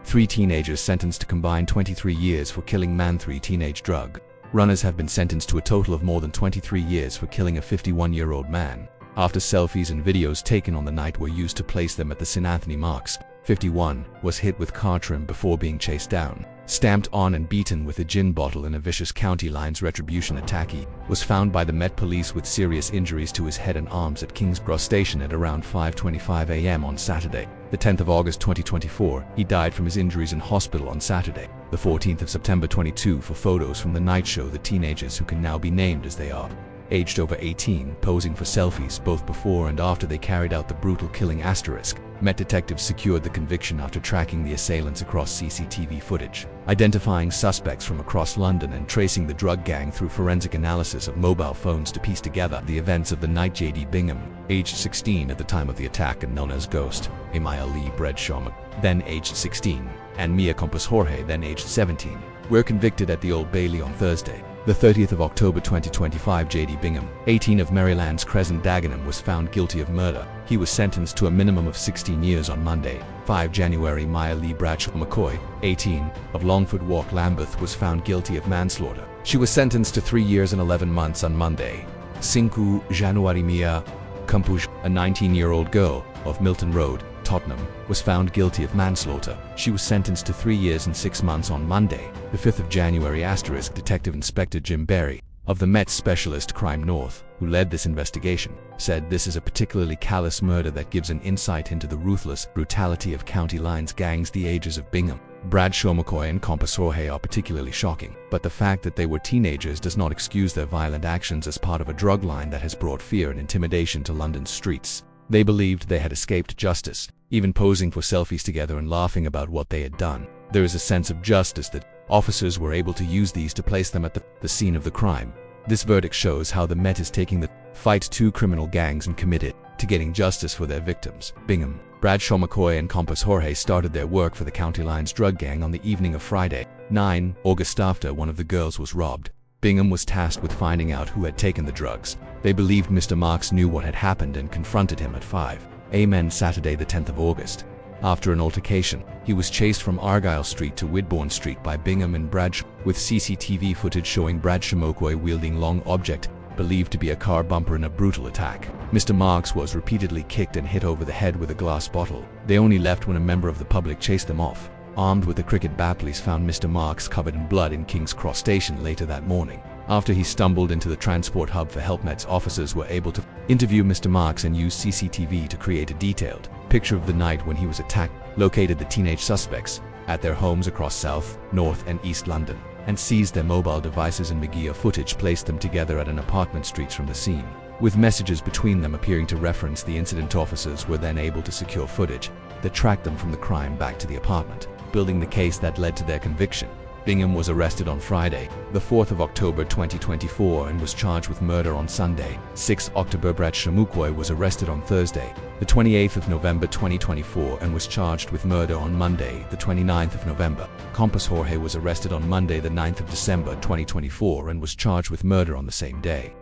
3 teenagers sentenced to combined 23 years for killing man. 3 teenage drug runners have been sentenced to a total of more than 23 years for killing a 51-year-old man, after selfies and videos taken on the night were used to place them at the St. Anthony Marks. 51 was hit with car trim before being chased down, stamped on and beaten with a gin bottle in a vicious County Lines retribution attack. He was found by the Met Police with serious injuries to his head and arms at King's Cross Station at around 5:25 a.m. on Saturday, the 10th of August 2024. He died from his injuries in hospital on Saturday, the 14th of September 22. For photos from the night show, the teenagers, who can now be named as they are, aged over 18, posing for selfies both before and after they carried out the brutal killing. Met detectives secured the conviction after tracking the assailants across CCTV footage, identifying suspects from across London and tracing the drug gang through forensic analysis of mobile phones to piece together the events of the night. JD Bingham, aged 16 at the time of the attack and known as Ghost, Amaya Lee Bradshaw, then aged 16, and Mia Campos Jorge, then aged 17, were convicted at the Old Bailey on Thursday, the 30th of October 2025. JD Bingham, 18 of Maryland's Crescent, Dagenham, was found guilty of murder. He was sentenced to a minimum of 16 years on Monday, 5 January. Maya Lee Bradshaw McCoy, 18, of Longford Walk, Lambeth, was found guilty of manslaughter. She was sentenced to 3 years and 11 months on Monday, 5 January. Mia Campos, a 19-year-old girl of Milton Road, Tottenham, was found guilty of manslaughter. She was sentenced to 3 years and 6 months on Monday, the 5th of January. Detective Inspector Jim Berry, of the Met Specialist Crime North, who led this investigation, said this is a particularly callous murder that gives an insight into the ruthless brutality of County Lines gangs. The ages of Bingham, Bradshaw McCoy and Campos Jorge are particularly shocking, but the fact that they were teenagers does not excuse their violent actions as part of a drug line that has brought fear and intimidation to London's streets. They believed they had escaped justice, even posing for selfies together and laughing about what they had done. There is a sense of justice that officers were able to use these to place them at the scene of the crime. This verdict shows how the Met is taking the fight to criminal gangs and committed to getting justice for their victims. Bingham, Bradshaw McCoy and Campos Jorge started their work for the County Lines drug gang on the evening of Friday, 9 August, after one of the girls was robbed. Bingham was tasked with finding out who had taken the drugs. They believed Mr. Marks knew what had happened and confronted him at 5 a.m. Saturday, the 10th of August. After an altercation, he was chased from Argyle Street to Widbourne Street by Bingham and Bradshaw, with CCTV footage showing Bradshaw McCoy wielding long object believed to be a car bumper in a brutal attack. Mr. Marks was repeatedly kicked and hit over the head with a glass bottle. They only left when a member of the public chased them off. Armed with a cricket bat, police found Mr. Marks covered in blood in King's Cross Station later that morning. After he stumbled into the transport hub for help, Met's officers were able to interview Mr. Marks and use CCTV to create a detailed picture of the night when he was attacked, located the teenage suspects at their homes across South, North and East London, and seized their mobile devices and Media footage placed them together at an apartment streets from the scene. With messages between them appearing to reference the incident, officers were then able to secure footage that tracked them from the crime back to the apartment, building the case that led to their conviction. Bingham was arrested on Friday, the 4th of October 2024, and was charged with murder on Sunday, 6 October. Bradshaw McCoy was arrested on Thursday, the 28th of November 2024, and was charged with murder on Monday, the 29th of November. Campos Jorge was arrested on Monday, the 9th of December 2024, and was charged with murder on the same day.